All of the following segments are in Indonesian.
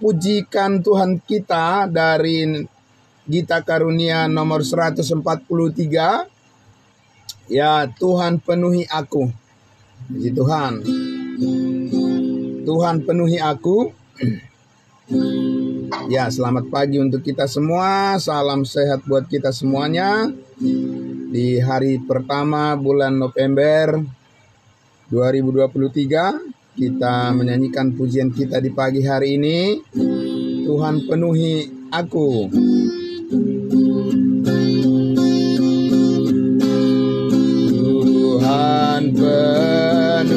Pujikan Tuhan kita dari Gita Karunia nomor 143. Ya, Tuhan penuhi aku. Puji Tuhan. Tuhan penuhi aku. Ya, selamat pagi untuk kita semua. Salam sehat buat kita semuanya. Di hari pertama bulan November 2023. Kita menyanyikan pujian kita di pagi hari ini. Tuhan penuhi aku. Tuhan penuhiku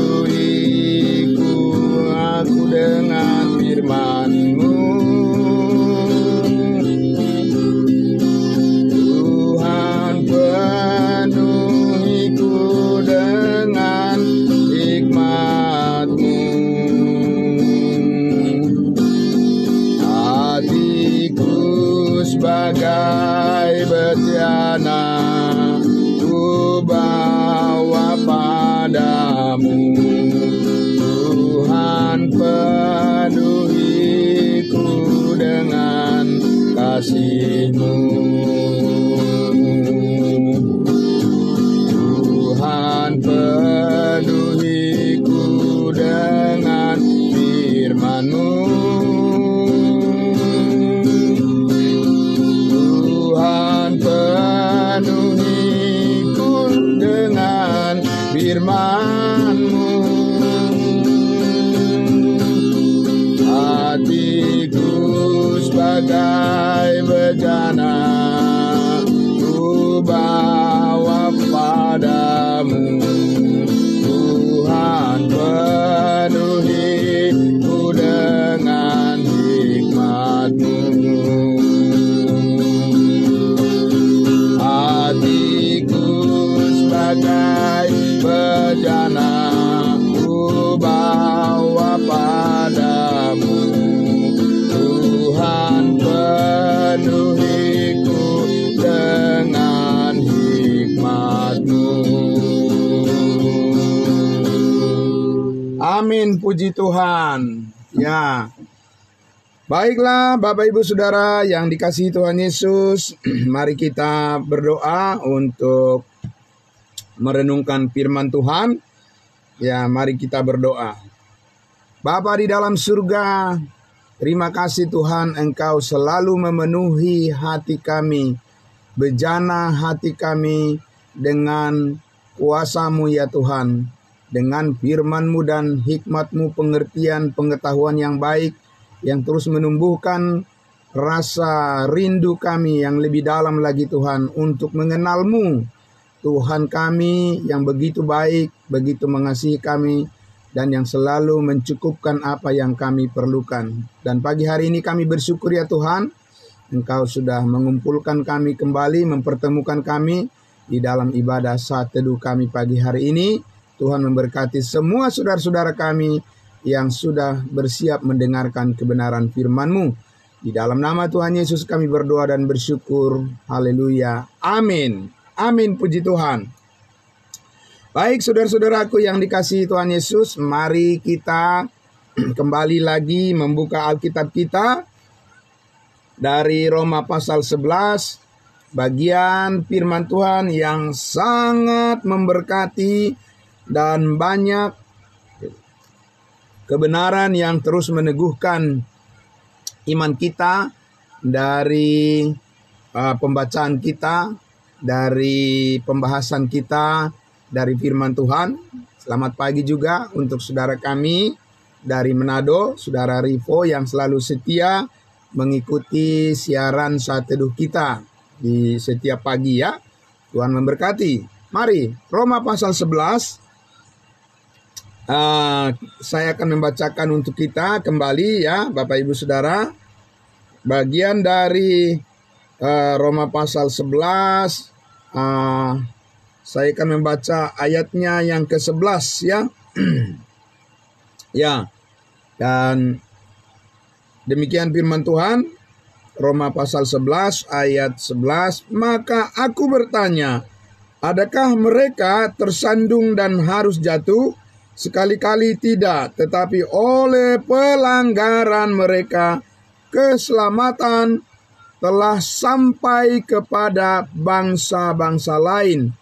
aku dengan firman-Mu. Tuhan penuhiku dengan hikmat-Mu. Hatiku sebagai betiana ku bawa padamu. Tuhan penuhiku dengan kasih-Mu. Tuhan penuhiku dengan firman-Mu. Tuhan penuhiku dengan firman-Mu. Hatiku sebagai bejana ku bawa padamu. Tuhan penuhiku dengan hikmat-Mu. Hatiku sebagai bejana ku bawa padamu. Tuhan penuhiku dengan hikmat-Mu. Amin, puji Tuhan. Ya, baiklah Bapak Ibu Saudara yang dikasihi Tuhan Yesus. Mari kita berdoa untuk merenungkan firman Tuhan. Ya, mari kita berdoa. Bapa di dalam surga, terima kasih Tuhan, Engkau selalu memenuhi hati kami, bejana hati kami dengan kuasa-Mu ya Tuhan. Dengan firman-Mu dan hikmat-Mu, pengertian, pengetahuan yang baik, yang terus menumbuhkan rasa rindu kami yang lebih dalam lagi Tuhan, untuk mengenal-Mu. Tuhan kami yang begitu baik, begitu mengasihi kami, dan yang selalu mencukupkan apa yang kami perlukan. Dan pagi hari ini kami bersyukur ya Tuhan, Engkau sudah mengumpulkan kami kembali, mempertemukan kami di dalam ibadah saat teduh kami pagi hari ini. Tuhan memberkati semua saudara-saudara kami yang sudah bersiap mendengarkan kebenaran firman-Mu. Di dalam nama Tuhan Yesus kami berdoa dan bersyukur. Haleluya. Amin. Amin, puji Tuhan. Baik saudara-saudaraku yang dikasihi Tuhan Yesus, mari kita kembali lagi membuka Alkitab kita dari Roma pasal 11, bagian firman Tuhan yang sangat memberkati dan banyak kebenaran yang terus meneguhkan iman kita dari pembacaan kita, dari pembahasan kita dari firman Tuhan. Selamat pagi juga untuk saudara kami dari Manado, saudara Rivo yang selalu setia mengikuti siaran saat teduh kita di setiap pagi ya. Tuhan memberkati. Mari, Roma pasal 11. Saya akan membacakan untuk kita kembali ya Bapak Ibu Saudara. Bagian dari Roma pasal 11. Saya akan membaca ayatnya yang ke-11 ya. Ya. Dan demikian firman Tuhan. Roma pasal 11 ayat 11. Maka aku bertanya, adakah mereka tersandung dan harus jatuh? Sekali-kali tidak, tetapi oleh pelanggaran mereka keselamatan telah sampai kepada bangsa-bangsa lain,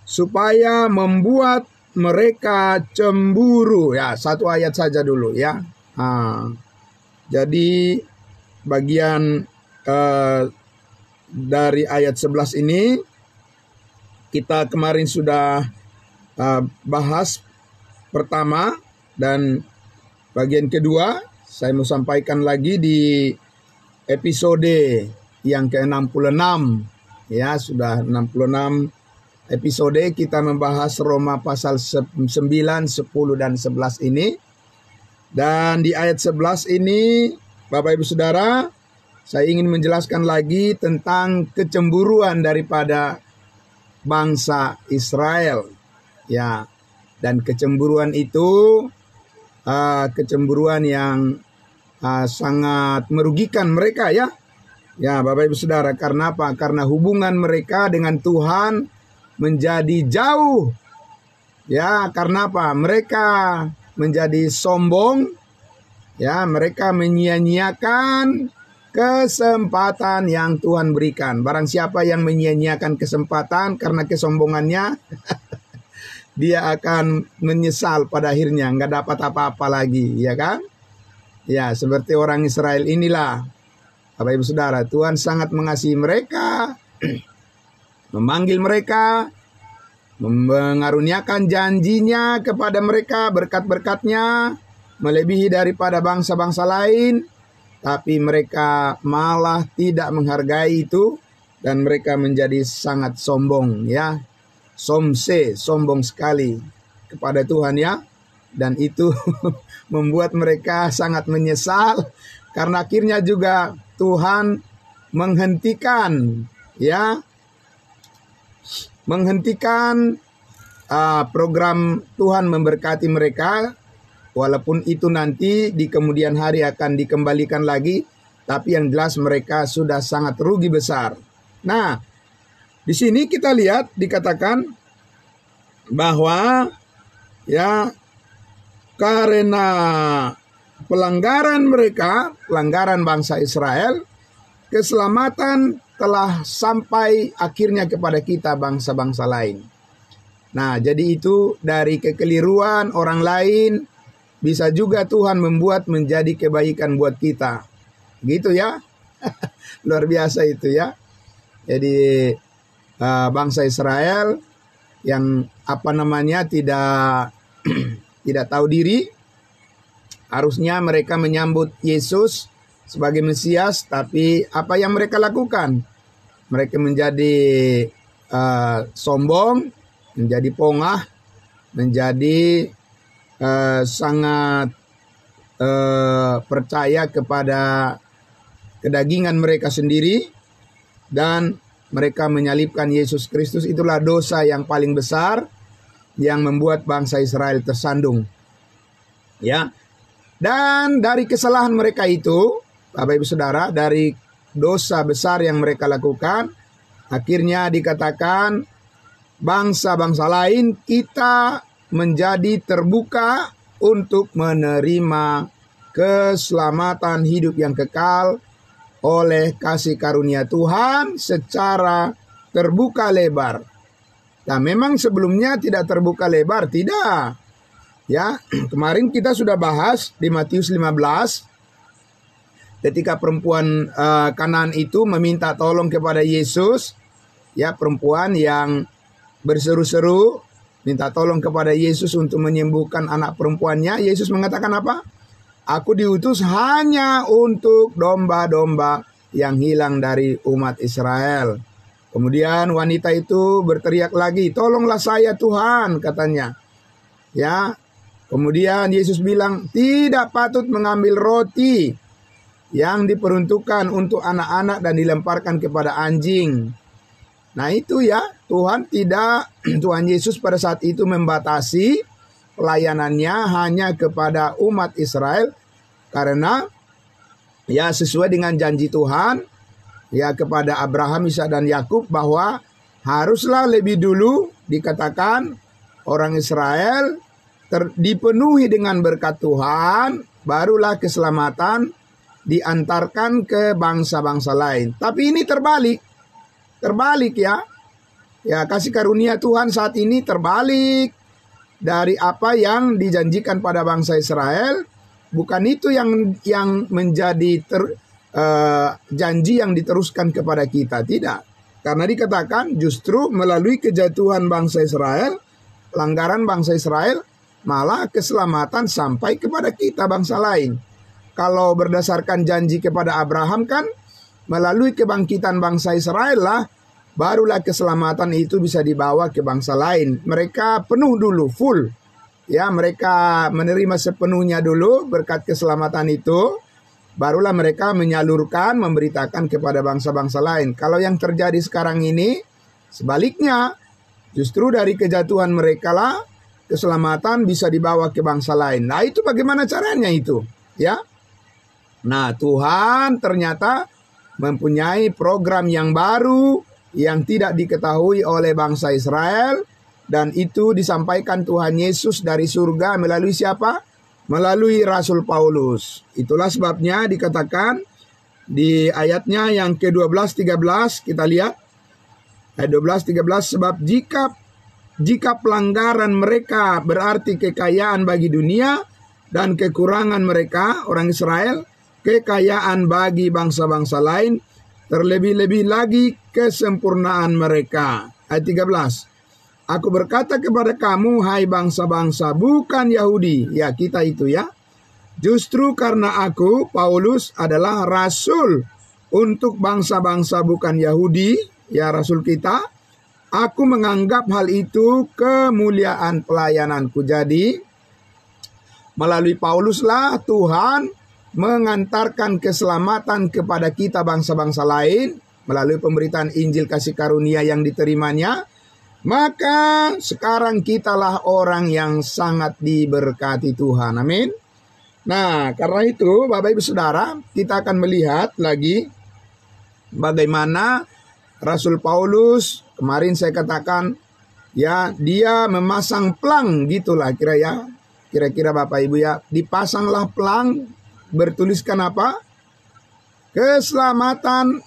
supaya membuat mereka cemburu. Ya, satu ayat saja dulu ya. Jadi bagian dari ayat 11 ini kita kemarin sudah bahas pertama, dan bagian kedua saya mau sampaikan lagi di episode yang ke-66. Ya, sudah 66 episode kita membahas Roma pasal 9, 10 dan 11 ini. Dan di ayat 11 ini, Bapak Ibu Saudara, saya ingin menjelaskan lagi tentang kecemburuan daripada bangsa Israel. Ya, dan kecemburuan itu kecemburuan yang sangat merugikan mereka ya. Ya, Bapak Ibu Saudara, karena apa? Karena hubungan mereka dengan Tuhan menjadi jauh. Ya, karena apa? Mereka menjadi sombong. Ya, mereka menyia-nyiakan kesempatan yang Tuhan berikan. Barang siapa yang menyia-nyiakan kesempatan karena kesombongannya, dia akan menyesal pada akhirnya, nggak dapat apa-apa lagi, ya kan? Ya, seperti orang Israel inilah, Bapak Ibu Saudara, Tuhan sangat mengasihi mereka, memanggil mereka, mengaruniakan janjinya kepada mereka, berkat-berkatnya, melebihi daripada bangsa-bangsa lain, tapi mereka malah tidak menghargai itu, dan mereka menjadi sangat sombong, ya. Sombong sekali kepada Tuhan ya, dan itu membuat mereka sangat menyesal, karena akhirnya juga Tuhan menghentikan program Tuhan memberkati mereka, walaupun itu nanti di kemudian hari akan dikembalikan lagi, tapi yang jelas mereka sudah sangat rugi besar. Nah, di sini kita lihat dikatakan bahwa ya, karena pelanggaran mereka, pelanggaran bangsa Israel, keselamatan telah sampai akhirnya kepada kita bangsa-bangsa lain. Nah, jadi itu dari kekeliruan orang lain bisa juga Tuhan membuat menjadi kebaikan buat kita. Gitu ya. Luar biasa itu ya. Jadi bangsa Israel yang tidak tahu diri, harusnya mereka menyambut Yesus sebagai Mesias, tapi apa yang mereka lakukan? Mereka menjadi sombong, menjadi pongah, menjadi sangat percaya kepada kedagingan mereka sendiri, dan mereka menyalibkan Yesus Kristus. Itulah dosa yang paling besar yang membuat bangsa Israel tersandung. Ya. Dan dari kesalahan mereka itu, Bapak Ibu Saudara, dari dosa besar yang mereka lakukan, akhirnya dikatakan bangsa-bangsa lain kita menjadi terbuka untuk menerima keselamatan hidup yang kekal oleh kasih karunia Tuhan secara terbuka lebar. Nah, memang sebelumnya tidak terbuka lebar, tidak. Ya, kemarin kita sudah bahas di Matius 15 ketika perempuan Kanaan itu meminta tolong kepada Yesus, ya, perempuan yang berseru-seru minta tolong kepada Yesus untuk menyembuhkan anak perempuannya. Yesus mengatakan apa? Aku diutus hanya untuk domba-domba yang hilang dari umat Israel. Kemudian wanita itu berteriak lagi, tolonglah saya Tuhan, katanya. Ya, kemudian Yesus bilang, tidak patut mengambil roti yang diperuntukkan untuk anak-anak dan dilemparkan kepada anjing. Nah itu ya, Tuhan Yesus pada saat itu membatasi pelayanannya hanya kepada umat Israel, karena ya sesuai dengan janji Tuhan ya kepada Abraham, Ishak dan Yakub, bahwa haruslah lebih dulu dikatakan orang Israel dipenuhi dengan berkat Tuhan, barulah keselamatan diantarkan ke bangsa-bangsa lain. Tapi ini terbalik ya. Ya, kasih karunia Tuhan saat ini terbalik dari apa yang dijanjikan pada bangsa Israel. Bukan itu yang menjadi janji yang diteruskan kepada kita, tidak. Karena dikatakan justru melalui kejatuhan bangsa Israel, pelanggaran bangsa Israel, malah keselamatan sampai kepada kita bangsa lain. Kalau berdasarkan janji kepada Abraham kan, melalui kebangkitan bangsa Israel lah, barulah keselamatan itu bisa dibawa ke bangsa lain. Mereka penuh dulu, full. Ya, mereka menerima sepenuhnya dulu berkat keselamatan itu, barulah mereka menyalurkan, memberitakan kepada bangsa-bangsa lain. Kalau yang terjadi sekarang ini, sebaliknya, justru dari kejatuhan mereka lah, keselamatan bisa dibawa ke bangsa lain. Nah, itu bagaimana caranya itu? Ya. Nah, Tuhan ternyata mempunyai program yang baru yang tidak diketahui oleh bangsa Israel, dan itu disampaikan Tuhan Yesus dari surga melalui siapa? Melalui Rasul Paulus. Itulah sebabnya dikatakan di ayatnya yang ke-12-13, kita lihat ayat 12-13, sebab jika pelanggaran mereka berarti kekayaan bagi dunia, dan kekurangan mereka orang Israel kekayaan bagi bangsa-bangsa lain, terlebih-lebih lagi kesempurnaan mereka. Ayat 13. Aku berkata kepada kamu, hai bangsa-bangsa bukan Yahudi. Ya, kita itu ya. Justru karena aku, Paulus, adalah rasul untuk bangsa-bangsa bukan Yahudi, ya rasul kita, aku menganggap hal itu kemuliaan pelayananku. Jadi, melalui Pauluslah Tuhan mengantarkan keselamatan kepada kita bangsa-bangsa lain melalui pemberitaan Injil kasih karunia yang diterimanya. Maka sekarang kitalah orang yang sangat diberkati Tuhan. Amin. Nah, karena itu Bapak Ibu Saudara, kita akan melihat lagi bagaimana Rasul Paulus, kemarin saya katakan ya, dia memasang pelang gitulah kira-kira Bapak Ibu ya, dipasanglah pelang bertuliskan apa? Keselamatan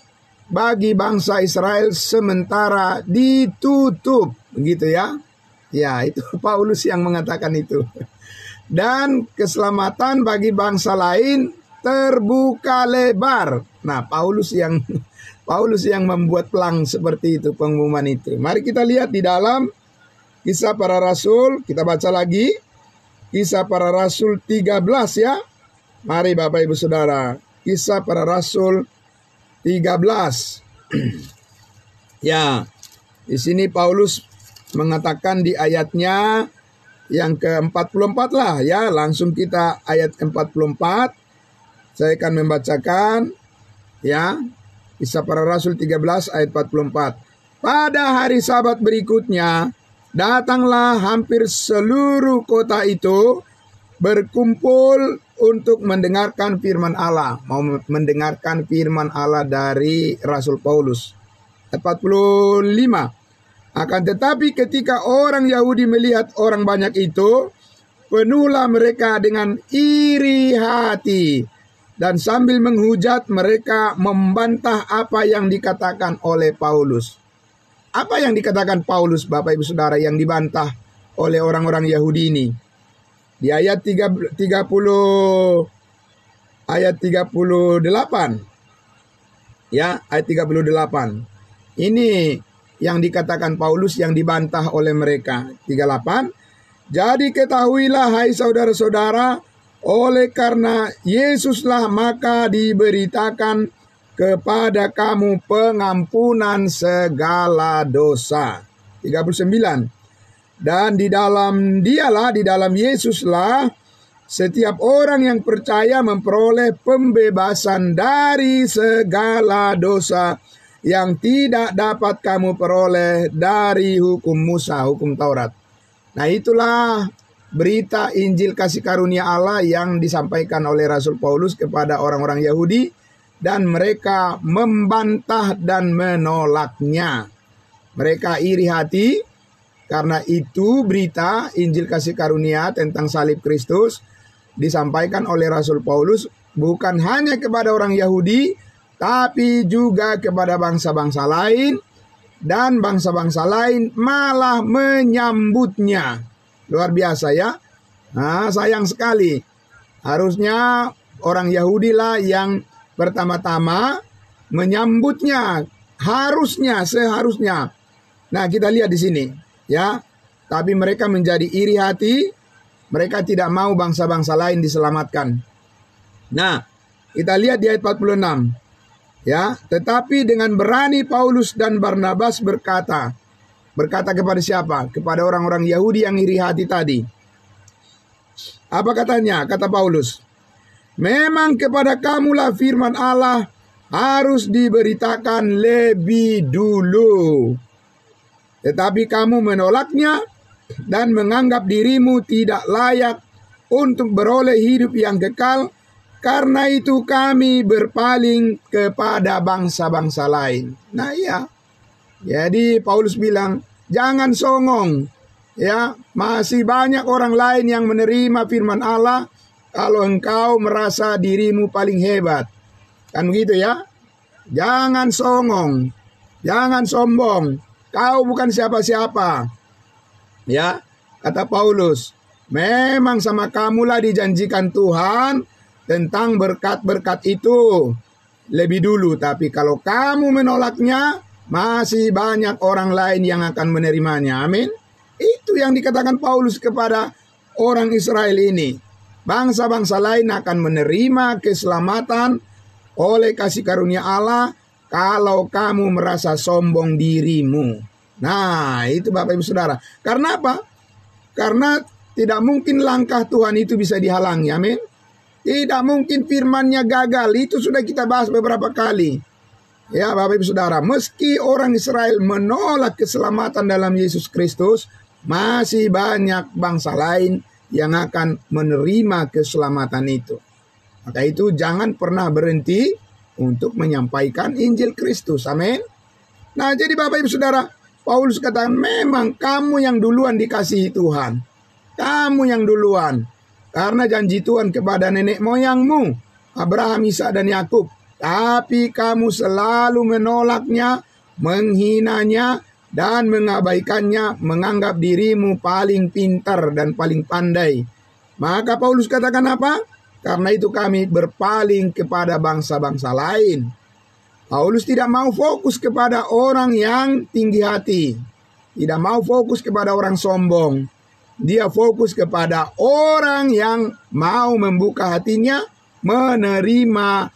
bagi bangsa Israel sementara ditutup, begitu ya. Ya, itu Paulus yang mengatakan itu. Dan keselamatan bagi bangsa lain terbuka lebar. Nah, Paulus yang membuat pelang seperti itu, pengumuman itu. Mari kita lihat di dalam Kisah Para Rasul, kita baca lagi Kisah Para Rasul 13 ya. Mari Bapak Ibu Saudara, Kisah Para Rasul 13. Ya, di sini Paulus mengatakan di ayatnya yang ke-44 lah ya. Langsung kita ayat 44. Saya akan membacakan ya. Kisah Para Rasul 13 ayat 44. Pada hari Sabat berikutnya, datanglah hampir seluruh kota itu berkumpul untuk mendengarkan firman Allah. Mau mendengarkan firman Allah dari Rasul Paulus. 45. Akan tetapi ketika orang Yahudi melihat orang banyak itu, penuhlah mereka dengan iri hati. Dan sambil menghujat mereka membantah apa yang dikatakan oleh Paulus. Apa yang dikatakan Paulus Bapak Ibu Saudara yang dibantah oleh orang-orang Yahudi ini? Di ayat 38. Ya, ayat 38. Ini yang dikatakan Paulus yang dibantah oleh mereka. 38. Jadi ketahuilah hai saudara-saudara, oleh karena Yesuslah maka diberitakan kepada kamu pengampunan segala dosa. 39. Dan di dalam dialah, di dalam Yesuslah, setiap orang yang percaya memperoleh pembebasan dari segala dosa yang tidak dapat kamu peroleh dari hukum Musa, hukum Taurat. Nah, itulah berita Injil kasih karunia Allah yang disampaikan oleh Rasul Paulus kepada orang-orang Yahudi, dan mereka membantah dan menolaknya. Mereka iri hati Karena itu berita Injil kasih karunia tentang salib Kristus disampaikan oleh Rasul Paulus bukan hanya kepada orang Yahudi, tapi juga kepada bangsa-bangsa lain, dan bangsa-bangsa lain malah menyambutnya. Luar biasa ya. Nah, sayang sekali. Harusnya orang Yahudi lah yang pertama-tama menyambutnya. Seharusnya. Nah, kita lihat di sini ya. Tapi mereka menjadi iri hati. Mereka tidak mau bangsa-bangsa lain diselamatkan. Nah, kita lihat di ayat 46. Ya, tetapi dengan berani Paulus dan Barnabas berkata kepada siapa? Kepada orang-orang Yahudi yang iri hati tadi. Apa katanya? Kata Paulus, memang kepada kamulah firman Allah harus diberitakan lebih dulu. Tetapi kamu menolaknya dan menganggap dirimu tidak layak untuk beroleh hidup yang kekal. Karena itu kami berpaling kepada bangsa-bangsa lain. Nah ya, jadi Paulus bilang, jangan songong. Ya, masih banyak orang lain yang menerima firman Allah. Kalau engkau merasa dirimu paling hebat. Kan begitu ya. Jangan songong. Jangan sombong. Kau bukan siapa-siapa. Ya, kata Paulus, memang sama kamulah dijanjikan Tuhan tentang berkat-berkat itu lebih dulu. Tapi kalau kamu menolaknya, masih banyak orang lain yang akan menerimanya. Amin. Itu yang dikatakan Paulus kepada orang Israel ini. Bangsa-bangsa lain akan menerima keselamatan oleh kasih karunia Allah kalau kamu merasa sombong dirimu. Nah, itu Bapak Ibu Saudara. Karena apa? Karena tidak mungkin langkah Tuhan itu bisa dihalangi. Amin. Tidak mungkin firman-Nya gagal. Itu sudah kita bahas beberapa kali. Ya Bapak Ibu Saudara, meski orang Israel menolak keselamatan dalam Yesus Kristus, masih banyak bangsa lain yang akan menerima keselamatan itu. Maka itu jangan pernah berhenti untuk menyampaikan Injil Kristus. Amin. Nah, jadi Bapak Ibu Saudara, Paulus katakan memang kamu yang duluan dikasihi Tuhan. Kamu yang duluan. Karena janji Tuhan kepada nenek moyangmu, Abraham, Ishak, dan Yakub. Tapi kamu selalu menolaknya, menghinanya, dan mengabaikannya, menganggap dirimu paling pintar dan paling pandai. Maka Paulus katakan apa? Karena itu kami berpaling kepada bangsa-bangsa lain. Paulus tidak mau fokus kepada orang yang tinggi hati. Tidak mau fokus kepada orang sombong. Dia fokus kepada orang yang mau membuka hatinya, menerima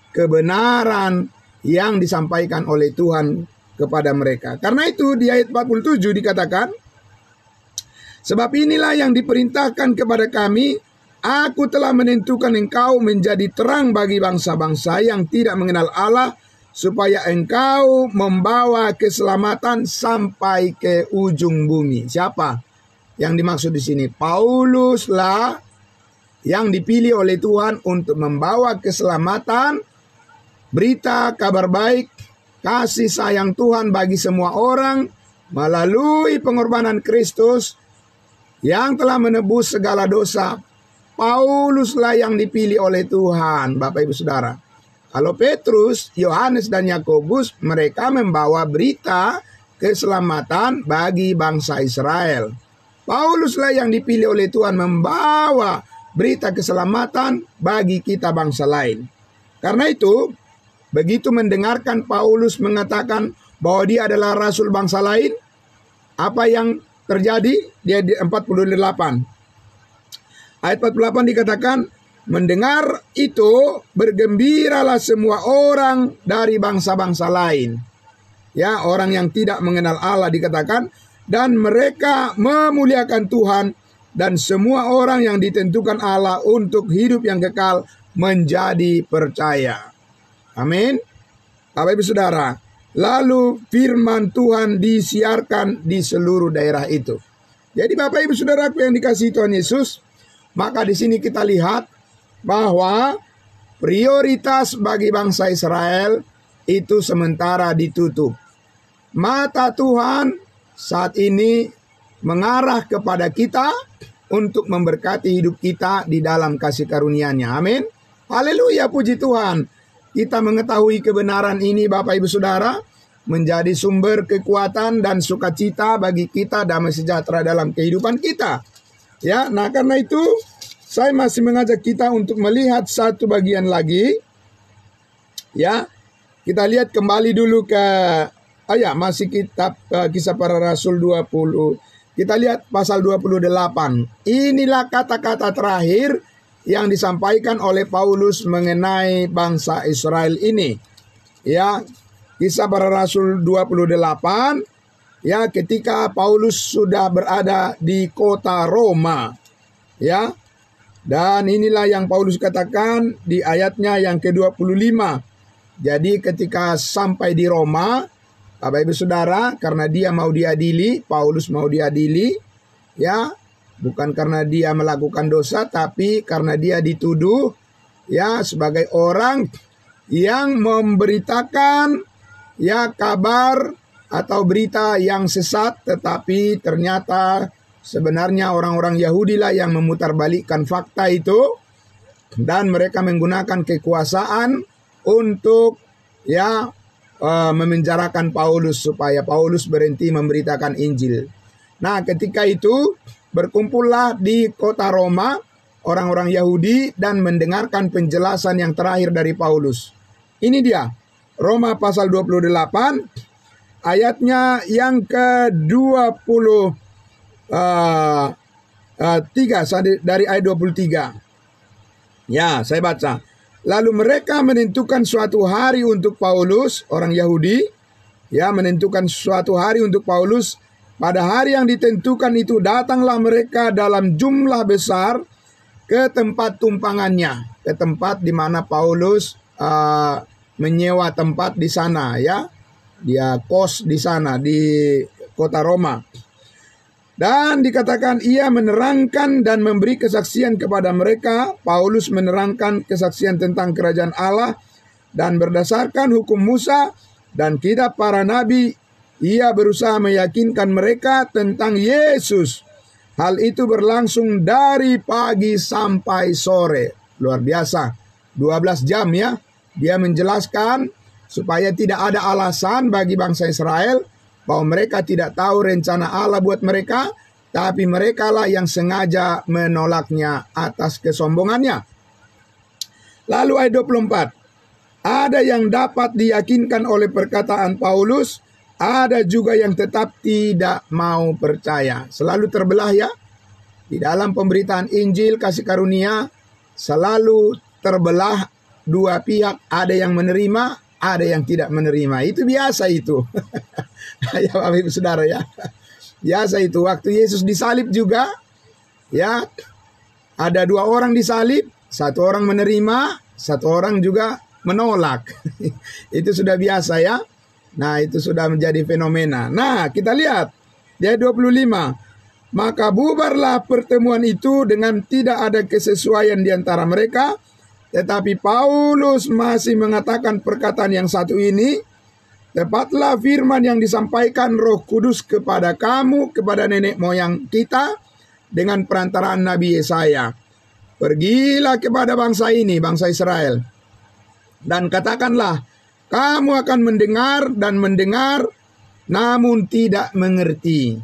kebenaran yang disampaikan oleh Tuhan kepada mereka. Karena itu di ayat 47 dikatakan, sebab inilah yang diperintahkan kepada kami, aku telah menentukan engkau menjadi terang bagi bangsa-bangsa yang tidak mengenal Allah, supaya engkau membawa keselamatan sampai ke ujung bumi. Siapa yang dimaksud di sini? Paulus lah yang dipilih oleh Tuhan untuk membawa keselamatan, berita kabar baik, kasih sayang Tuhan bagi semua orang melalui pengorbanan Kristus yang telah menebus segala dosa. Paulus lah yang dipilih oleh Tuhan, Bapak Ibu Saudara. Kalau Petrus, Yohanes, dan Yakobus, mereka membawa berita keselamatan bagi bangsa Israel. Pauluslah yang dipilih oleh Tuhan membawa berita keselamatan bagi kita bangsa lain. Karena itu, begitu mendengarkan Paulus mengatakan bahwa dia adalah rasul bangsa lain, apa yang terjadi? Dia di 48. Ayat 48 dikatakan, mendengar itu bergembiralah semua orang dari bangsa-bangsa lain. Ya, orang yang tidak mengenal Allah dikatakan, dan mereka memuliakan Tuhan, dan semua orang yang ditentukan Allah untuk hidup yang kekal menjadi percaya. Amin. Bapak Ibu Saudara, lalu firman Tuhan disiarkan di seluruh daerah itu. Jadi Bapak Ibu Saudaraku yang dikasihi Tuhan Yesus, maka di sini kita lihat bahwa prioritas bagi bangsa Israel itu sementara ditutup. Mata Tuhan saat ini mengarah kepada kita untuk memberkati hidup kita di dalam kasih karunia-Nya. Amin. Haleluya, puji Tuhan. Kita mengetahui kebenaran ini Bapak Ibu Saudara, menjadi sumber kekuatan dan sukacita bagi kita, damai sejahtera dalam kehidupan kita. Ya, nah karena itu saya masih mengajak kita untuk melihat satu bagian lagi. Ya, kita lihat kembali dulu ke masih kitab Kisah Para Rasul 20. Kita lihat pasal 28. Inilah kata-kata terakhir yang disampaikan oleh Paulus mengenai bangsa Israel ini. Ya, Kisah Para Rasul 28. Ya, ketika Paulus sudah berada di kota Roma. Ya. Dan inilah yang Paulus katakan di ayatnya yang ke-25. Jadi ketika sampai di Roma, Bapak Ibu Saudara, karena dia mau diadili, Paulus mau diadili, ya, bukan karena dia melakukan dosa, tapi karena dia dituduh, ya, sebagai orang yang memberitakan, ya, kabar atau berita yang sesat, tetapi ternyata sebenarnya orang-orang Yahudi lah yang memutarbalikkan fakta itu, dan mereka menggunakan kekuasaan untuk, ya, memenjarakan Paulus supaya Paulus berhenti memberitakan Injil. Nah, ketika itu berkumpullah di kota Roma orang-orang Yahudi dan mendengarkan penjelasan yang terakhir dari Paulus. Ini dia, Roma pasal 28, ayatnya yang ke-23, dari ayat 23. Ya, saya baca. Lalu mereka menentukan suatu hari untuk Paulus, orang Yahudi, ya, menentukan suatu hari untuk Paulus. Pada hari yang ditentukan itu datanglah mereka dalam jumlah besar ke tempat tumpangannya, ke tempat di mana Paulus menyewa tempat di sana, ya. Dia kos di sana di kota Roma. Dan dikatakan ia menerangkan dan memberi kesaksian kepada mereka. Paulus menerangkan kesaksian tentang kerajaan Allah dan berdasarkan hukum Musa dan kitab para nabi, ia berusaha meyakinkan mereka tentang Yesus. Hal itu berlangsung dari pagi sampai sore. Luar biasa. 12 jam, ya. Dia menjelaskan supaya tidak ada alasan bagi bangsa Israel bahwa mereka tidak tahu rencana Allah buat mereka, tapi mereka lah yang sengaja menolaknya atas kesombongannya. Lalu ayat 24. Ada yang dapat diyakinkan oleh perkataan Paulus, ada juga yang tetap tidak mau percaya. Selalu terbelah, ya. Di dalam pemberitaan Injil kasih karunia selalu terbelah dua pihak, ada yang menerima, ada yang tidak menerima. Itu biasa itu. Ya Bapak Ibu Saudara, ya. Biasa itu. Waktu Yesus disalib juga, ya, ada dua orang disalib, satu orang menerima, satu orang juga menolak. Itu sudah biasa, ya. Nah, itu sudah menjadi fenomena. Nah, kita lihat di ayat 25. Maka bubarlah pertemuan itu dengan tidak ada kesesuaian di antara mereka. Tetapi Paulus masih mengatakan perkataan yang satu ini, tepatlah firman yang disampaikan Roh Kudus kepada kamu, kepada nenek moyang kita, dengan perantaraan Nabi Yesaya. Pergilah kepada bangsa ini, bangsa Israel, dan katakanlah, kamu akan mendengar dan mendengar, namun tidak mengerti.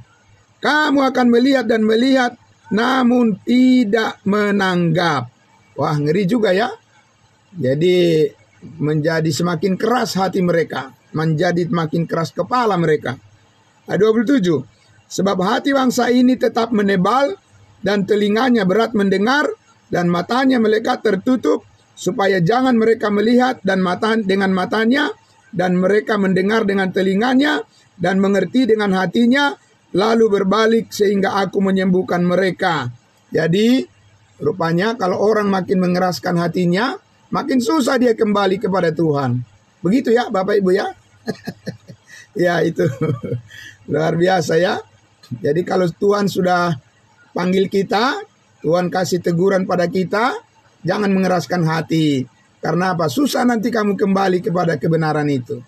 Kamu akan melihat dan melihat, namun tidak menanggap. Wah, ngeri juga, ya. Jadi menjadi semakin keras hati mereka, menjadi makin keras kepala mereka. Ayat 27. Sebab hati bangsa ini tetap menebal dan telinganya berat mendengar dan matanya mereka tertutup, supaya jangan mereka melihat dan dengan matanya, dan mereka mendengar dengan telinganya dan mengerti dengan hatinya, lalu berbalik sehingga aku menyembuhkan mereka. Jadi rupanya kalau orang makin mengeraskan hatinya, makin susah dia kembali kepada Tuhan. Begitu, ya Bapak Ibu, ya. Ya, itu luar biasa, ya. Jadi kalau Tuhan sudah panggil kita, Tuhan kasih teguran pada kita, jangan mengeraskan hati. Karena apa? Susah nanti kamu kembali kepada kebenaran itu.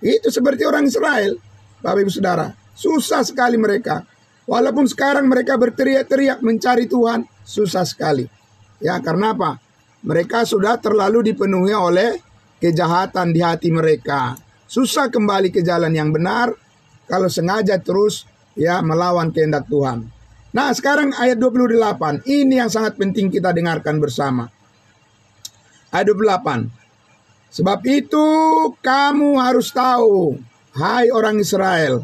Itu seperti orang Israel, Bapak Ibu Saudara. Susah sekali mereka. Walaupun sekarang mereka berteriak-teriak mencari Tuhan, susah sekali. Ya, karena apa? Mereka sudah terlalu dipenuhi oleh kejahatan di hati mereka. Susah kembali ke jalan yang benar kalau sengaja terus ya melawan kehendak Tuhan. Nah, sekarang ayat 28. Ini yang sangat penting kita dengarkan bersama. Ayat 28. Sebab itu kamu harus tahu, hai orang Israel,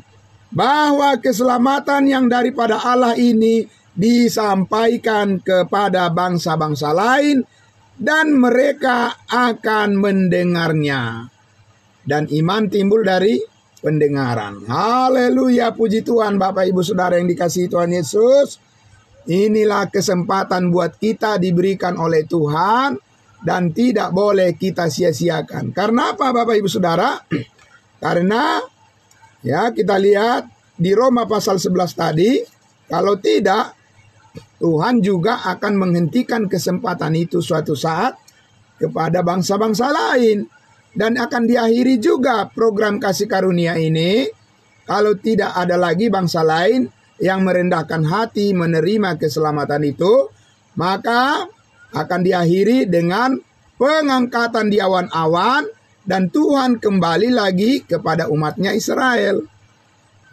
bahwa keselamatan yang daripada Allah ini disampaikan kepada bangsa-bangsa lain, dan mereka akan mendengarnya. Dan iman timbul dari pendengaran. Haleluya, puji Tuhan. Bapak Ibu Saudara yang dikasihi Tuhan Yesus, inilah kesempatan buat kita diberikan oleh Tuhan dan tidak boleh kita sia-siakan. Karena apa Bapak Ibu Saudara? Karena ya kita lihat di Roma pasal 11 tadi, kalau tidak Tuhan juga akan menghentikan kesempatan itu suatu saat kepada bangsa-bangsa lain. Dan akan diakhiri juga program kasih karunia ini kalau tidak ada lagi bangsa lain yang merendahkan hati menerima keselamatan itu, maka akan diakhiri dengan pengangkatan di awan-awan dan Tuhan kembali lagi kepada umatnya Israel.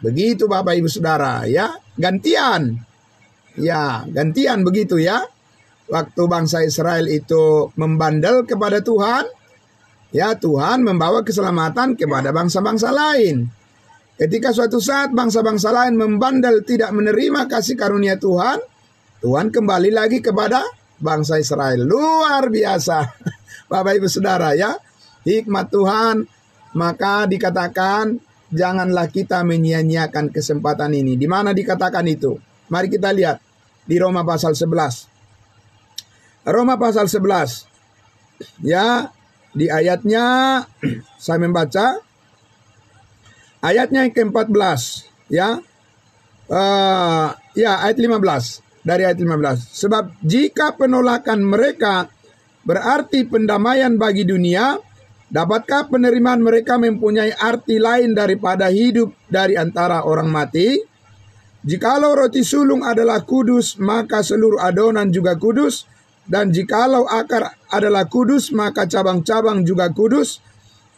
Begitu Bapak Ibu Saudara ya, gantian. Ya, gantian begitu ya. Waktu bangsa Israel itu membandel kepada Tuhan, ya Tuhan membawa keselamatan kepada bangsa-bangsa lain. Ketika suatu saat bangsa-bangsa lain membandel tidak menerima kasih karunia Tuhan, Tuhan kembali lagi kepada bangsa Israel. Luar biasa. Bapak Ibu Saudara ya, hikmat Tuhan. Maka dikatakan janganlah kita menyia-nyiakan kesempatan ini. Di mana dikatakan itu? Mari kita lihat di Roma pasal 11. Roma pasal 11. Ya, di ayatnya saya membaca ayatnya yang ke-14 ya. Ya, ayat 15. Dari ayat 15. Sebab jika penolakan mereka berarti pendamaian bagi dunia, dapatkah penerimaan mereka mempunyai arti lain daripada hidup dari antara orang mati? Jikalau roti sulung adalah kudus, maka seluruh adonan juga kudus. Dan jikalau akar adalah kudus, maka cabang-cabang juga kudus.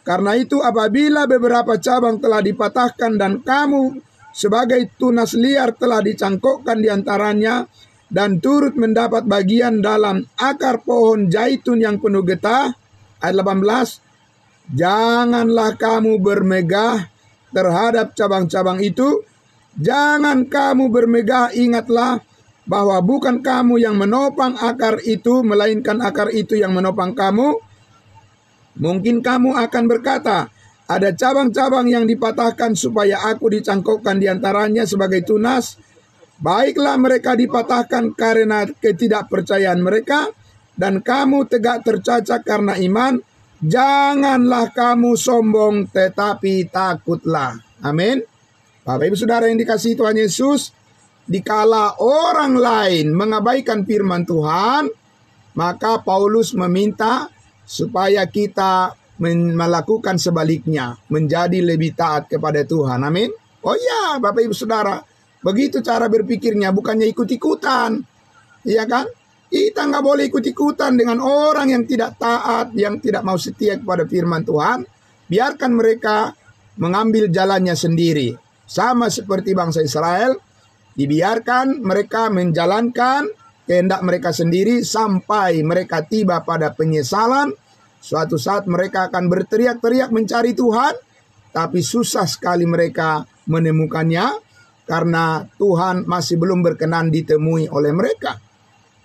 Karena itu apabila beberapa cabang telah dipatahkan dan kamu sebagai tunas liar telah dicangkokkan di antaranya dan turut mendapat bagian dalam akar pohon zaitun yang penuh getah. Ayat 18. Janganlah kamu bermegah terhadap cabang-cabang itu. Jangan kamu bermegah, ingatlah bahwa bukan kamu yang menopang akar itu, melainkan akar itu yang menopang kamu. Mungkin kamu akan berkata, ada cabang-cabang yang dipatahkan supaya aku dicangkokkan di antaranya sebagai tunas. Baiklah, mereka dipatahkan karena ketidakpercayaan mereka, dan kamu tegak tercacat karena iman. Janganlah kamu sombong, tetapi takutlah. Amin. Bapak Ibu Saudara yang dikasihi Tuhan Yesus, dikala orang lain mengabaikan firman Tuhan, maka Paulus meminta supaya kita melakukan sebaliknya, menjadi lebih taat kepada Tuhan. Amin. Oh ya, Bapak Ibu Saudara, begitu cara berpikirnya, bukannya ikut-ikutan. Iya kan? Kita nggak boleh ikut-ikutan dengan orang yang tidak taat, yang tidak mau setia kepada firman Tuhan. Biarkan mereka mengambil jalannya sendiri. Sama seperti bangsa Israel, dibiarkan mereka menjalankan kehendak mereka sendiri sampai mereka tiba pada penyesalan. Suatu saat mereka akan berteriak-teriak mencari Tuhan, tapi susah sekali mereka menemukannya karena Tuhan masih belum berkenan ditemui oleh mereka.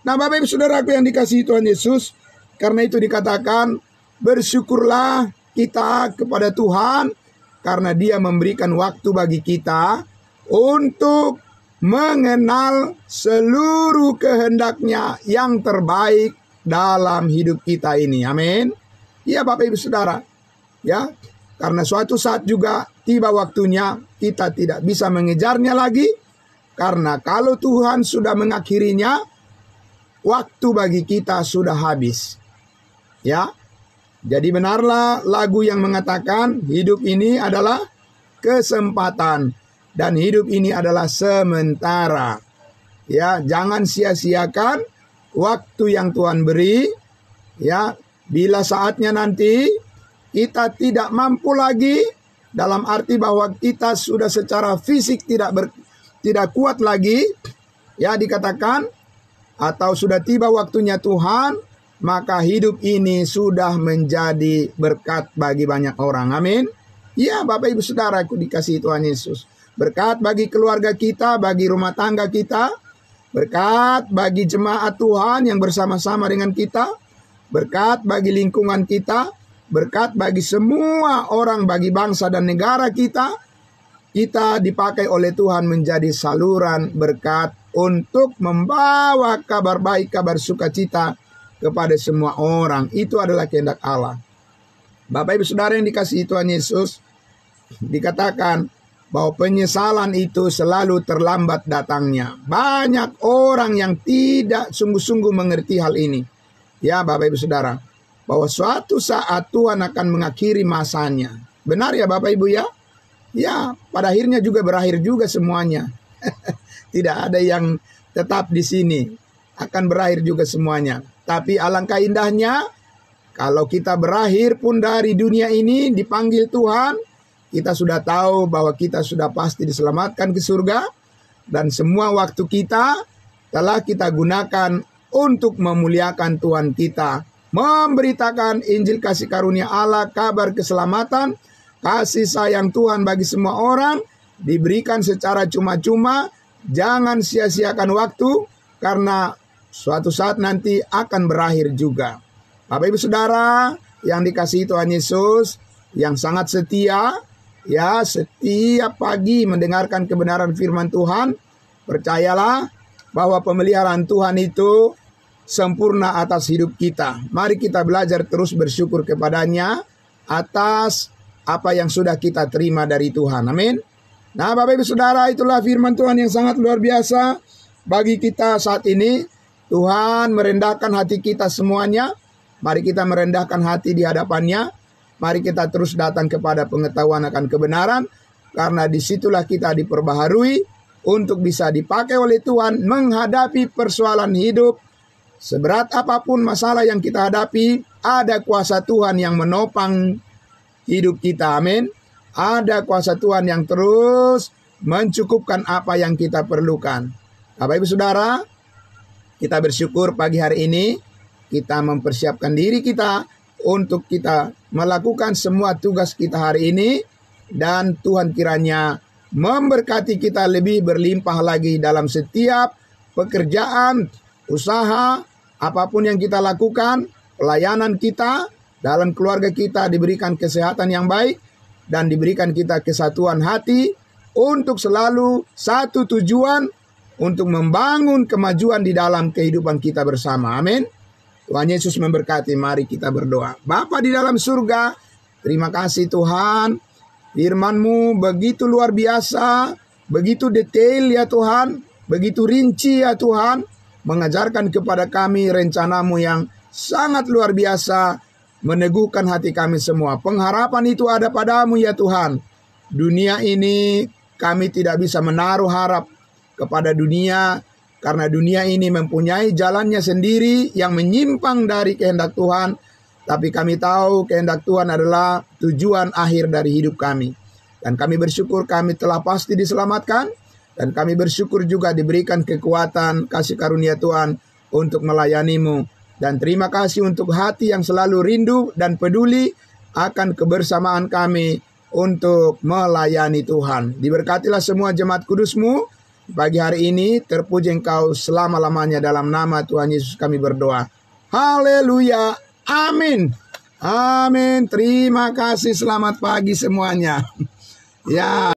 Nah, Bapak Ibu Saudaraku yang dikasihi Tuhan Yesus, karena itu dikatakan bersyukurlah kita kepada Tuhan karena Dia memberikan waktu bagi kita untuk mengenal seluruh kehendak-Nya yang terbaik dalam hidup kita ini. Amin. Ya Bapak Ibu Saudara. Ya, karena suatu saat juga tiba waktunya kita tidak bisa mengejarnya lagi. Karena kalau Tuhan sudah mengakhirinya, waktu bagi kita sudah habis. Ya. Jadi benarlah lagu yang mengatakan hidup ini adalah kesempatan. dan hidup ini adalah sementara. Ya, jangan sia-siakan waktu yang Tuhan beri. Ya, bila saatnya nanti kita tidak mampu lagi, dalam arti bahwa kita sudah secara fisik tidak kuat lagi, ya dikatakan, atau sudah tiba waktunya Tuhan, maka hidup ini sudah menjadi berkat bagi banyak orang. Amin. Ya, Bapak Ibu Saudaraku dikasihi Tuhan Yesus. Berkat bagi keluarga kita, bagi rumah tangga kita, berkat bagi jemaat Tuhan yang bersama-sama dengan kita, berkat bagi lingkungan kita, berkat bagi semua orang, bagi bangsa dan negara kita. Kita dipakai oleh Tuhan menjadi saluran berkat untuk membawa kabar baik, kabar sukacita kepada semua orang. Itu adalah kehendak Allah. Bapak Ibu Saudara yang dikasihi Tuhan Yesus, dikatakan bahwa penyesalan itu selalu terlambat datangnya. Banyak orang yang tidak sungguh-sungguh mengerti hal ini. Ya Bapak Ibu Saudara, bahwa suatu saat Tuhan akan mengakhiri masanya. Benar ya Bapak Ibu ya? Ya, pada akhirnya juga berakhir juga semuanya. Tidak ada yang tetap di sini. Akan berakhir juga semuanya. Tapi alangkah indahnya kalau kita berakhir pun dari dunia ini dipanggil Tuhan, kita sudah tahu bahwa kita sudah pasti diselamatkan ke surga. Dan semua waktu kita telah kita gunakan untuk memuliakan Tuhan kita, memberitakan Injil kasih karunia Allah, kabar keselamatan, kasih sayang Tuhan bagi semua orang, diberikan secara cuma-cuma. Jangan sia-siakan waktu, karena suatu saat nanti akan berakhir juga. Bapak Ibu Saudara yang dikasihi Tuhan Yesus, yang sangat setia, ya setiap pagi mendengarkan kebenaran firman Tuhan, percayalah bahwa pemeliharaan Tuhan itu sempurna atas hidup kita. Mari kita belajar terus bersyukur kepadanya atas apa yang sudah kita terima dari Tuhan. Amin. Nah Bapak Ibu Saudara, itulah firman Tuhan yang sangat luar biasa bagi kita saat ini. Tuhan merendahkan hati kita semuanya. Mari kita merendahkan hati di hadapannya. Mari kita terus datang kepada pengetahuan akan kebenaran, karena disitulah kita diperbaharui untuk bisa dipakai oleh Tuhan menghadapi persoalan hidup. Seberat apapun masalah yang kita hadapi, ada kuasa Tuhan yang menopang hidup kita. Amin. Ada kuasa Tuhan yang terus mencukupkan apa yang kita perlukan. Bapak Ibu Saudara, kita bersyukur pagi hari ini kita mempersiapkan diri kita untuk kita melakukan semua tugas kita hari ini, dan Tuhan kiranya memberkati kita lebih berlimpah lagi dalam setiap pekerjaan, usaha, apapun yang kita lakukan, pelayanan kita, dalam keluarga kita diberikan kesehatan yang baik, dan diberikan kita kesatuan hati untuk selalu satu tujuan, untuk membangun kemajuan di dalam kehidupan kita bersama. Amin. Tuhan Yesus memberkati. Mari kita berdoa. Bapa di dalam surga, terima kasih Tuhan. Firman-Mu begitu luar biasa, begitu detail ya Tuhan, begitu rinci ya Tuhan, mengajarkan kepada kami rencana-Mu yang sangat luar biasa, meneguhkan hati kami semua. Pengharapan itu ada padamu ya Tuhan. Dunia ini kami tidak bisa menaruh harap kepada dunia, karena dunia ini mempunyai jalannya sendiri yang menyimpang dari kehendak Tuhan. Tapi kami tahu kehendak Tuhan adalah tujuan akhir dari hidup kami. Dan kami bersyukur kami telah pasti diselamatkan. Dan kami bersyukur juga diberikan kekuatan kasih karunia Tuhan untuk melayani-Mu. Dan terima kasih untuk hati yang selalu rindu dan peduli akan kebersamaan kami untuk melayani Tuhan. Diberkatilah semua jemaat kudus-Mu pagi hari ini. Terpuji Engkau selama-lamanya, dalam nama Tuhan Yesus kami berdoa. Haleluya. Amin. Amin. Terima kasih. Selamat pagi semuanya. Ya.